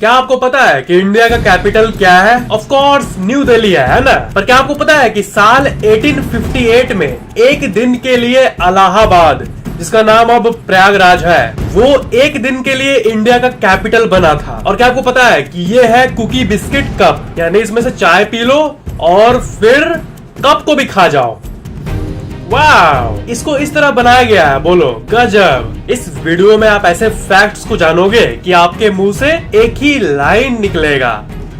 क्या आपको पता है कि इंडिया का कैपिटल क्या है? ऑफ कोर्स न्यू दिल्ली है ना? पर क्या आपको पता है कि साल 1858 में एक दिन के लिए इलाहाबाद, जिसका नाम अब प्रयागराज है, वो एक दिन के लिए इंडिया का कैपिटल बना था। और क्या आपको पता है कि ये है कुकी बिस्किट कप, यानी इसमें से चाय पी लो और फिर कप को भी खा जाओ। वाओ, इसको इस तरह बनाया गया है, बोलो गजब। इस वीडियो में आप ऐसे फैक्ट्स को जानोगे कि आपके मुंह से एक ही लाइन निकलेगा,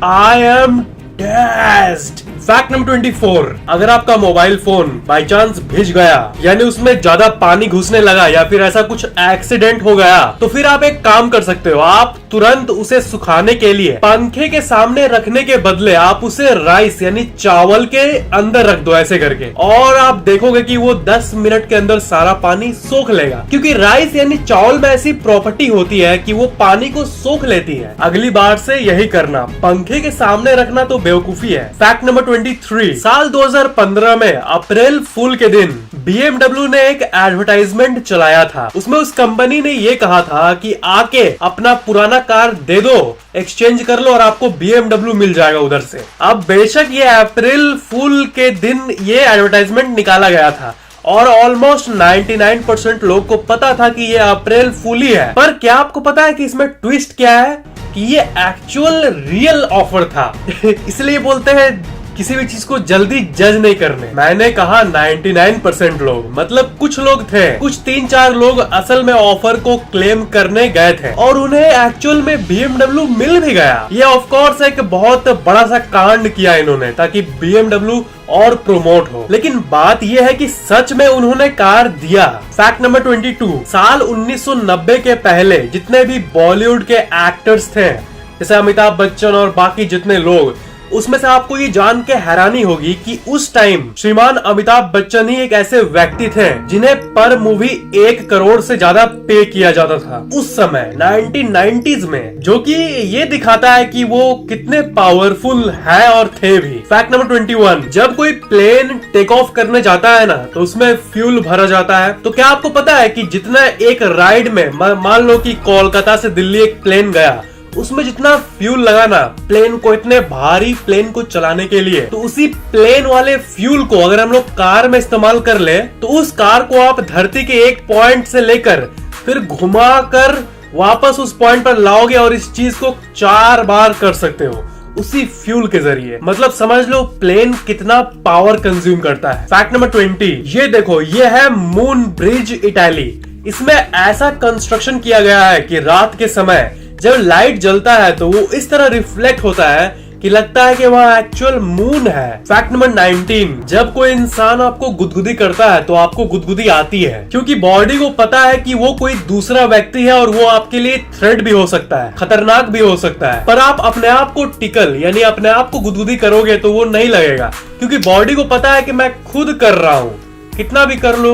आई एम डेस्ड। फैक्ट नंबर 24, अगर आपका मोबाइल फोन बाई चांस भिज गया, यानी उसमें ज्यादा पानी घुसने लगा या फिर ऐसा कुछ एक्सीडेंट हो गया, तो फिर आप एक काम कर सकते हो। आप तुरंत उसे सुखाने के लिए पंखे के सामने रखने के बदले आप उसे राइस यानी चावल के अंदर रख दो, ऐसे करके, और आप देखोगे कि वो 10 मिनट के अंदर सारा पानी सोख लेगा। क्योंकि राइस यानी चावल में ऐसी प्रॉपर्टी होती है कि वो पानी को सोख लेती है। अगली बार से यही करना, पंखे के सामने रखना तो बेवकूफी है। फैक्ट नंबर 23, साल 2015 में अप्रैल फूल के दिन BMW ने एक एडवर्टाइजमेंट चलाया था। उसमें उस कंपनी ने ये कहा था कि आके अपना पुराना कार दे दो, एक्सचेंज कर लो और आपको BMW मिल जाएगा उधर से। अब बेशक ये अप्रैल फूल के दिन ये एडवर्टाइजमेंट निकाला गया था और ऑलमोस्ट 99% लोग को पता था कि ये अप्रैल फूल ही है। पर क्या आपको पता है कि इसमें ट्विस्ट क्या है? कि ये एक्चुअल रियल ऑफर था। इसलिए बोलते हैं किसी भी चीज को जल्दी जज नहीं करने। मैंने कहा 99% लोग, मतलब कुछ लोग थे, कुछ 3-4 लोग असल में ऑफर को क्लेम करने गए थे और उन्हें एक्चुअल में BMW मिल भी गया। ये ऑफ कोर्स एक बहुत बड़ा सा कांड किया इन्होंने ताकि BMW और प्रमोट हो, लेकिन बात यह है कि सच में उन्होंने कार दिया। फैक्ट नंबर 22, साल 1990 के पहले जितने भी बॉलीवुड के एक्टर्स थे, जैसे अमिताभ बच्चन और बाकी जितने लोग, उसमें से आपको ये जान के हैरानी होगी कि उस टाइम श्रीमान अमिताभ बच्चन ही एक ऐसे व्यक्ति थे जिन्हें पर मूवी 1 करोड़ से ज्यादा पे किया जाता था उस समय 1990s में, जो कि ये दिखाता है कि वो कितने पावरफुल है और थे भी। फैक्ट नंबर 21, जब कोई प्लेन टेक ऑफ करने जाता है ना तो उसमें फ्यूल भरा जाता है। तो क्या आपको पता है कि जितना एक राइड में, मान लो कि कोलकाता से दिल्ली एक प्लेन गया, उसमें जितना फ्यूल लगा ना प्लेन को, इतने भारी प्लेन को चलाने के लिए, तो उसी प्लेन वाले फ्यूल को अगर हम लोग कार में इस्तेमाल कर ले तो उस कार को आप धरती के एक पॉइंट से लेकर फिर घुमा कर वापस उस पॉइंट पर लाओगे और इस चीज को 4 बार कर सकते हो उसी फ्यूल के जरिए। मतलब समझ लो प्लेन कितना पावर कंज्यूम करता है। फैक्ट नंबर 20, ये देखो, ये है मून ब्रिज इटली। इसमें ऐसा कंस्ट्रक्शन किया गया है कि रात के समय जब लाइट जलता है तो वो इस तरह रिफ्लेक्ट होता है कि लगता है कि वहाँ एक्चुअल मून है। फैक्ट नंबर 19, जब कोई इंसान आपको गुदगुदी करता है तो आपको गुदगुदी आती है क्योंकि बॉडी को पता है कि वो कोई दूसरा व्यक्ति है और वो आपके लिए थ्रेट भी हो सकता है, खतरनाक भी हो सकता है। पर आप अपने आप को टिकल यानी अपने आप को गुदगुदी करोगे तो वो नहीं लगेगा क्योंकि बॉडी को पता है कि मैं खुद कर रहा हूँ, कितना भी कर लो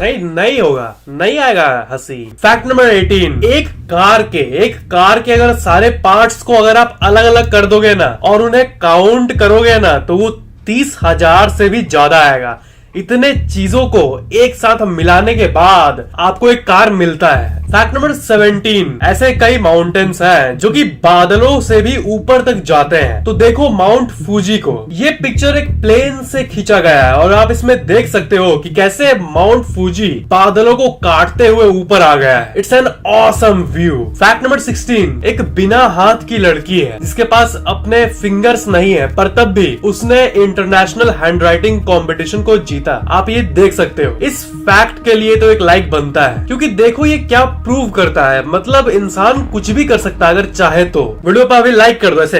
नहीं होगा, नहीं आएगा हंसी। फैक्ट नंबर 18, एक कार के अगर सारे पार्ट्स को अगर आप अलग अलग कर दोगे ना और उन्हें काउंट करोगे ना तो वो 30,000 से भी ज्यादा आएगा। इतने चीजों को एक साथ मिलाने के बाद आपको एक कार मिलता है। फैक्ट नंबर 17, ऐसे कई माउंटेन्स हैं जो कि बादलों से भी ऊपर तक जाते हैं। तो देखो माउंट फूजी को, ये पिक्चर एक प्लेन से खींचा गया है और आप इसमें देख सकते हो कि कैसे माउंट फूजी बादलों को काटते हुए ऊपर आ गया है। It's an awesome view. Fact number 16, एक बिना हाथ की लड़की है जिसके पास अपने फिंगर्स नहीं है, पर तब भी उसने इंटरनेशनल हैंडराइटिंग कॉम्पिटिशन को जीता। आप ये देख सकते हो। इस फैक्ट के लिए तो एक लाइक बनता है क्योंकि देखो ये क्या प्रूव करता है, मतलब इंसान कुछ भी कर सकता है अगर चाहे तो। वीडियो पर अभी लाइक कर दो, ऐसे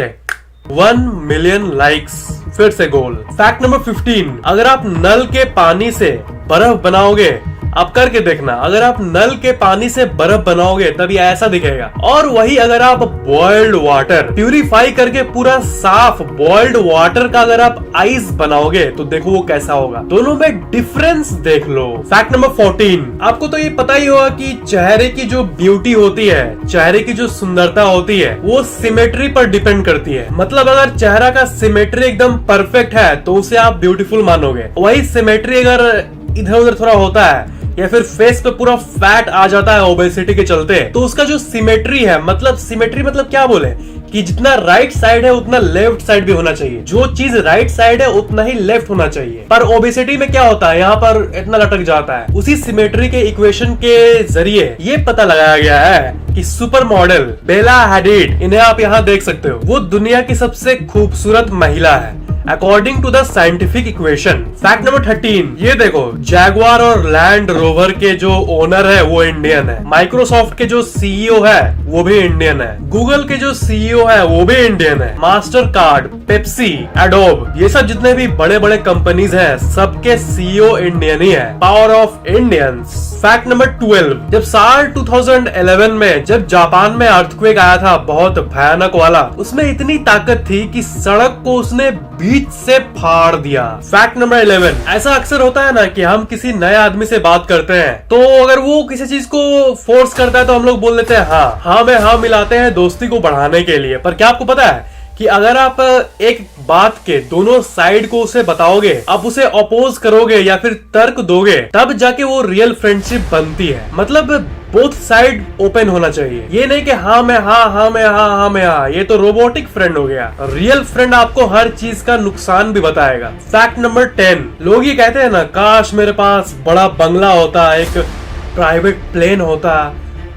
1 मिलियन लाइक्स, फिर से गोल। फैक्ट नंबर 15, अगर आप नल के पानी से बर्फ बनाओगे, आप करके देखना, अगर आप नल के पानी से बर्फ बनाओगे तभी ऐसा दिखेगा। और वही अगर आप बॉइल्ड वाटर प्यूरिफाई करके पूरा साफ बॉइल्ड वाटर का अगर आप आइस बनाओगे तो देखो वो कैसा होगा। दोनों में डिफरेंस देख लो। फैक्ट नंबर 14, आपको तो ये पता ही होगा कि चेहरे की जो ब्यूटी होती है, चेहरे की जो सुंदरता होती है, वो सिमेट्री पर डिपेंड करती है। मतलब अगर चेहरा का सिमेट्री एकदम परफेक्ट है तो उसे आप ब्यूटीफुल मानोगे। वही सिमेट्री अगर इधर उधर थोड़ा होता है या फिर फेस पे पूरा फैट आ जाता है ओबेसिटी के चलते, तो उसका जो सिमेट्री है, मतलब सिमेट्री मतलब क्या बोले कि जितना राइट साइड है उतना लेफ्ट साइड भी होना चाहिए, जो चीज राइट साइड है उतना ही लेफ्ट होना चाहिए। पर ओबेसिटी में क्या होता है, यहाँ पर इतना लटक जाता है। उसी सिमेट्री के इक्वेशन के जरिए ये पता लगाया गया है कि सुपर मॉडल बेला हैडिड, इन्हें आप यहाँ देख सकते हो, वो दुनिया की सबसे खूबसूरत महिला है according to the scientific equation. Fact number 13, ये देखो, जैगवार और लैंड रोवर के जो ओनर है वो इंडियन है, माइक्रोसॉफ्ट के जो सीईओ है वो भी इंडियन है, गूगल के जो सीईओ है वो भी इंडियन है, मास्टर कार्ड, पेप्सी, एडोब, ये सब जितने भी बड़े बड़े कंपनीज हैं सबके सीईओ इंडियन ही है। Power of Indians. Fact number 12, जब साल 2011 में जब जापान में अर्थक्वेक आया था बहुत भयानक वाला, उसमें इतनी ताकत थी कि सड़क को उसने बीच से फाड़ दिया। फैक्ट नंबर 11, ऐसा अक्सर होता है ना कि हम किसी नए आदमी से बात करते हैं तो अगर वो किसी चीज को फोर्स करता है तो हम लोग बोल देते हैं हाँ में हाँ मिलाते हैं दोस्ती को बढ़ाने के लिए। पर क्या आपको पता है कि अगर आप एक बात के दोनों साइड को उसे बताओगे, आप उसे अपोज करोगे या फिर तर्क दोगे, तब जाके वो रियल फ्रेंडशिप बनती है। मतलब बोथ साइड ओपन होना चाहिए, ये नहीं कि हाँ में हाँ, ये तो रोबोटिक फ्रेंड हो गया। रियल फ्रेंड आपको हर चीज का नुकसान भी बताएगा। फैक्ट नंबर 10, लोग ये कहते हैं ना, काश मेरे पास बड़ा बंगला होता, एक प्राइवेट प्लेन होता,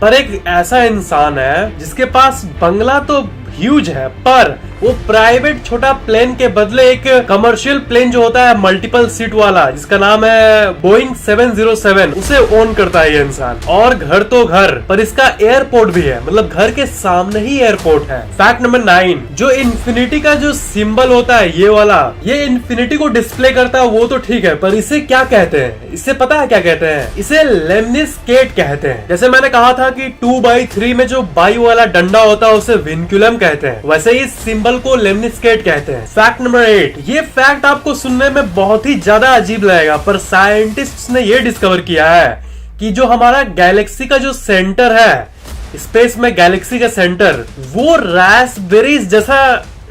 पर एक ऐसा इंसान है जिसके पास बंगला तो ह्यूज है, पर वो प्राइवेट छोटा प्लेन के बदले एक कमर्शियल प्लेन जो होता है मल्टीपल सीट वाला, जिसका नाम है बोइंग 707, उसे ओन करता है ये इंसान। और घर तो घर, पर इसका एयरपोर्ट भी है, मतलब घर के सामने ही एयरपोर्ट है। फैक्ट नंबर 9, जो इन्फिनिटी का जो सिंबल होता है ये वाला, ये इन्फिनिटी को डिस्प्ले करता है वो तो ठीक है, पर इसे क्या कहते हैं, इससे पता है क्या कहते हैं? इसे लेमनिस्केट कहते हैं। जैसे मैंने कहा था कि 2x3 में जो बाई वाला डंडा होता है उसे विनक्यूलम कहते हैं, वैसे ही सिंबल को लेमनिस्केट कहते हैं। फैक्ट नंबर 8, ये फैक्ट आपको सुनने में बहुत ही ज्यादा अजीब लगेगा, पर साइंटिस्ट्स ने ये डिस्कवर किया है कि जो हमारा गैलेक्सी का जो सेंटर है, स्पेस में गैलेक्सी का सेंटर, वो रास्पबेरीज जैसा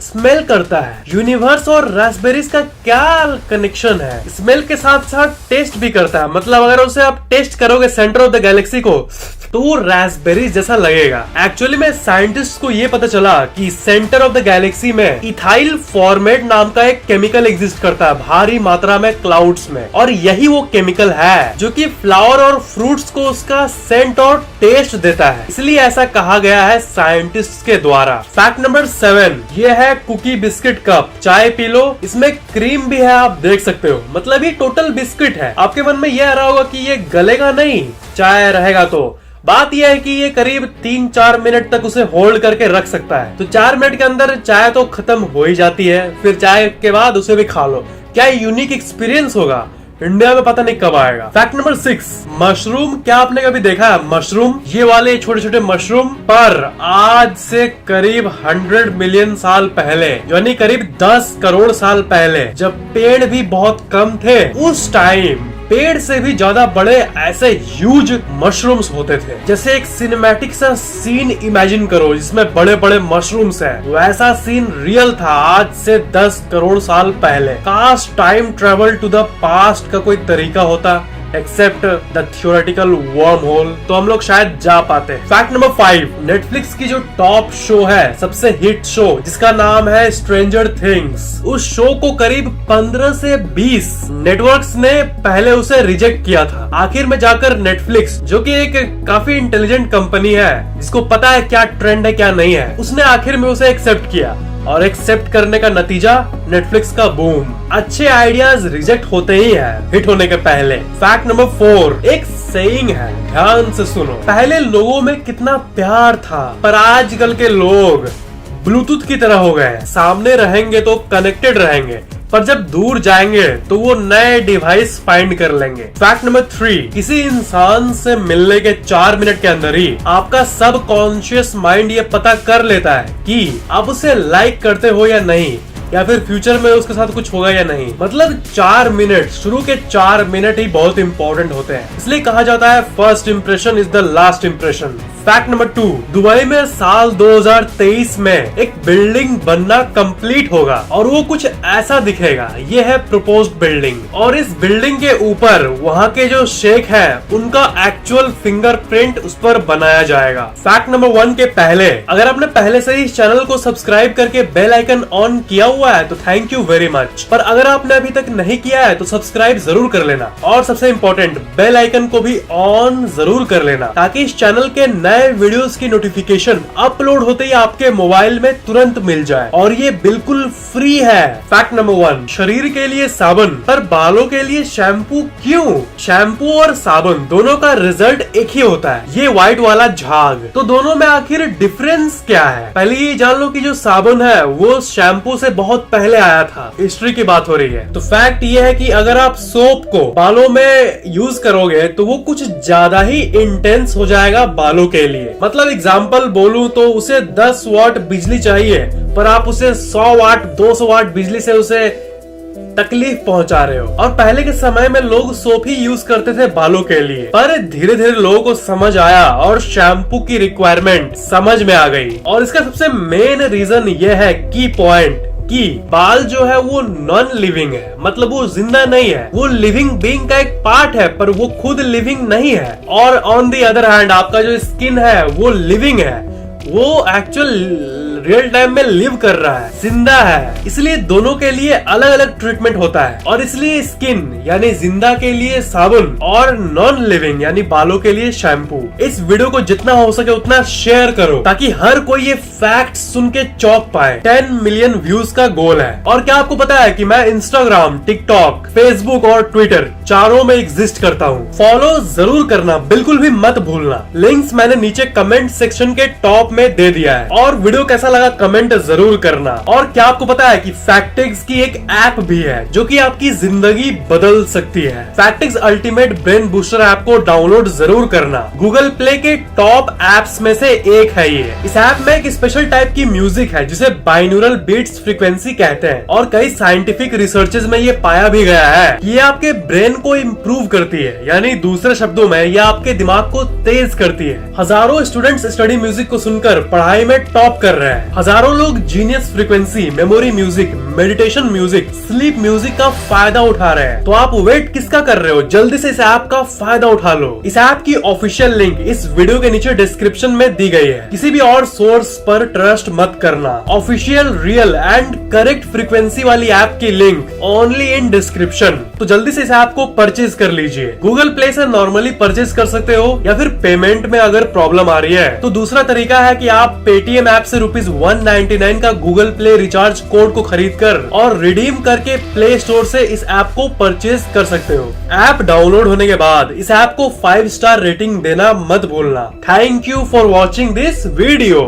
स्मेल करता है। यूनिवर्स और रास्पबेरीज का क्या कनेक्शन है? स्मेल के साथ साथ टेस्ट भी करता है, मतलब अगर उसे आप टेस्ट करोगे सेंटर ऑफ द गैलेक्सी को तो वो रास्पबेरी जैसा लगेगा। एक्चुअली में साइंटिस्ट को ये पता चला कि सेंटर ऑफ द गैलेक्सी में इथाइल फॉर्मेट नाम का एक केमिकल एग्जिस्ट करता है भारी मात्रा में क्लाउड्स में, और यही वो केमिकल है जो कि फ्लावर और फ्रूट्स को उसका सेंट और टेस्ट देता है, इसलिए ऐसा कहा गया है साइंटिस्ट के द्वारा। फैक्ट नंबर 7, ये है कुकी बिस्किट कप, चाय पी लो, इसमें क्रीम भी है, आप देख सकते हो, मतलब ये टोटल बिस्किट है। आपके मन में ये आ रहा होगा कि ये गलेगा नहीं, चाय रहेगा तो। बात यह है कि ये करीब 3-4 मिनट तक उसे होल्ड करके रख सकता है, तो 4 मिनट के अंदर चाय तो खत्म हो ही जाती है, फिर चाय के बाद उसे भी खा लो। क्या यूनिक एक्सपीरियंस होगा, इंडिया में पता नहीं कब आएगा। फैक्ट नंबर 6, मशरूम, क्या आपने कभी देखा है मशरूम? ये वाले छोटे छोटे मशरूम, पर आज से करीब 100 मिलियन साल पहले, यानी करीब 10 करोड़ साल पहले, जब पेड़ भी बहुत कम थे, उस टाइम पेड़ से भी ज्यादा बड़े ऐसे ह्यूज मशरूम्स होते थे। जैसे एक सिनेमैटिक सा सीन इमेजिन करो जिसमें बड़े बड़े मशरूम्स हैं, वैसा सीन रियल था आज से 10 करोड़ साल पहले। काश time travel to the past का कोई तरीका होता, except the theoretical wormhole, तो हम लोग शायद जा पाते। फैक्ट नंबर 5, नेटफ्लिक्स की जो टॉप शो है, सबसे हिट शो, जिसका नाम है स्ट्रेंजर थिंग्स, उस शो को करीब 15 से 20 नेटवर्क्स ने पहले उसे रिजेक्ट किया था। आखिर में जाकर नेटफ्लिक्स, जो कि एक काफी इंटेलिजेंट कंपनी है जिसको पता है क्या ट्रेंड है क्या नहीं है, उसने आखिर में उसे एक्सेप्ट किया, और एक्सेप्ट करने का नतीजा नेटफ्लिक्स का बूम। अच्छे आइडियाज रिजेक्ट होते ही हैं हिट होने के पहले। फैक्ट नंबर 4, एक सेइंग है, ध्यान से सुनो, पहले लोगों में कितना प्यार था, पर आजकल के लोग ब्लूटूथ की तरह हो गए, सामने रहेंगे तो कनेक्टेड रहेंगे, पर जब दूर जाएंगे तो वो नए डिवाइस फाइंड कर लेंगे। फैक्ट नंबर 3, किसी इंसान से मिलने के 4 मिनट के अंदर ही आपका सब कॉन्शियस माइंड ये पता कर लेता है कि आप उसे लाइक करते हो या नहीं, या फिर फ्यूचर में उसके साथ कुछ होगा या नहीं। मतलब 4 मिनट, शुरू के 4 मिनट ही बहुत इंपॉर्टेंट होते हैं, इसलिए कहा जाता है first impression is the last impression. Fact number 2, Dubai में साल 2023 में एक बिल्डिंग बनना कंप्लीट होगा और वो कुछ ऐसा दिखेगा। ये है प्रपोज्ड बिल्डिंग और इस बिल्डिंग के ऊपर वहाँ के जो शेख है उनका एक्चुअल फिंगरप्रिंट उस पर बनाया जाएगा। फैक्ट नंबर 1 के पहले, अगर आपने पहले से ही इस चैनल को सब्सक्राइब करके बेल आइकन ऑन किया हुआ है तो थैंक यू वेरी मच, पर अगर आपने अभी तक नहीं किया है तो सब्सक्राइब जरूर कर लेना और सबसे इम्पोर्टेंट बेल आइकन को भी ऑन जरूर कर लेना ताकि इस चैनल के नए वीडियोस की नोटिफिकेशन अपलोड होते ही आपके मोबाइल में तुरंत मिल जाए और ये बिल्कुल फ्री है। फैक्ट नंबर 1, शरीर के लिए साबुन पर बालों के लिए शैम्पू क्यों? शैम्पू और साबुन दोनों का रिजल्ट एक ही होता है, ये व्हाइट वाला झाग। तो दोनों में आखिर डिफरेंस क्या है? पहले ये जान लो कि जो साबुन है वो शैम्पू से बहुत पहले आया था, हिस्ट्री की बात हो रही है। तो फैक्ट ये है कि अगर आप सोप को बालों में यूज करोगे तो वो कुछ ज्यादा ही इंटेंस हो जाएगा बालों के लिए। मतलब एग्जांपल बोलूं तो उसे 10 वाट बिजली चाहिए पर आप उसे 100 वाट 200 वाट बिजली से उसे तकलीफ पहुंचा रहे हो। और पहले के समय में लोग सोप ही यूज करते थे बालों के लिए, पर धीरे धीरे लोगों को समझ आया और शैम्पू की रिक्वायरमेंट समझ में आ गई। और इसका सबसे मेन रीजन ये है, की पॉइंट, कि बाल जो है वो नॉन लिविंग है, मतलब वो जिंदा नहीं है, वो लिविंग बीइंग का एक पार्ट है पर वो खुद लिविंग नहीं है। और ऑन दी अदर हैंड आपका जो स्किन है वो लिविंग है, वो एक्चुअल रियल टाइम में लिव कर रहा है, जिंदा है। इसलिए दोनों के लिए अलग अलग ट्रीटमेंट होता है और इसलिए स्किन यानी जिंदा के लिए साबुन और नॉन लिविंग यानी बालों के लिए शैम्पू। इस वीडियो को जितना हो सके उतना शेयर करो ताकि हर कोई ये फैक्ट सुन के चौंक पाए। 10 मिलियन व्यूज का गोल है। और क्या आपको पता है कि मैं इंस्टाग्राम, टिकटॉक, फेसबुक और ट्विटर चारों में एग्जिस्ट करता हूँ। फॉलो जरूर करना, बिल्कुल भी मत भूलना। लिंक्स मैंने नीचे कमेंट सेक्शन के टॉप में दे दिया है। और वीडियो कैसा लगा कमेंट जरूर करना। और क्या आपको पता है कि फैक्टिक्स की एक ऐप भी है जो कि आपकी जिंदगी बदल सकती है। फैक्टिक्स अल्टीमेट ब्रेन बूस्टर ऐप को डाउनलोड जरूर करना, गूगल प्ले के टॉप ऐप्स में से एक है ये। इस ऐप में एक स्पेशल टाइप की म्यूजिक है जिसे बाइनोरल बीट्स फ्रीक्वेंसी कहते हैं और कई साइंटिफिक रिसर्चेज में ये पाया भी गया है कि ये आपके ब्रेन को इम्प्रूव करती है, यानी दूसरे शब्दों में ये आपके दिमाग को तेज करती है। हजारों स्टूडेंट्स स्टडी म्यूजिक को सुनकर पढ़ाई में टॉप कर रहे हैं। हजारों लोग genius frequency, memory music, meditation music, sleep music का फायदा उठा रहे हैं। तो आप वेट किसका कर रहे हो? जल्दी से इस ऐप का फायदा उठा लो। इस ऐप की ऑफिशियल लिंक इस वीडियो के नीचे डिस्क्रिप्शन में दी गई है। किसी भी और सोर्स पर ट्रस्ट मत करना। Official, real and correct frequency वाली ऐप की लिंक ओनली इन डिस्क्रिप्शन। तो जल्दी से इस ऐप को परचेज कर लीजिए। गूगल प्ले से नॉर्मली परचेज कर सकते हो या फिर पेमेंट में अगर प्रॉब्लम आ रही है तो दूसरा तरीका है कि आप पेटीएम ऐप से ₹199 का गूगल प्ले रिचार्ज कोड को खरीद कर और रिडीम करके प्ले स्टोर से इस ऐप को परचेज कर सकते हो। ऐप डाउनलोड होने के बाद इस ऐप को 5 स्टार रेटिंग देना मत भूलना। Thank you for watching this video.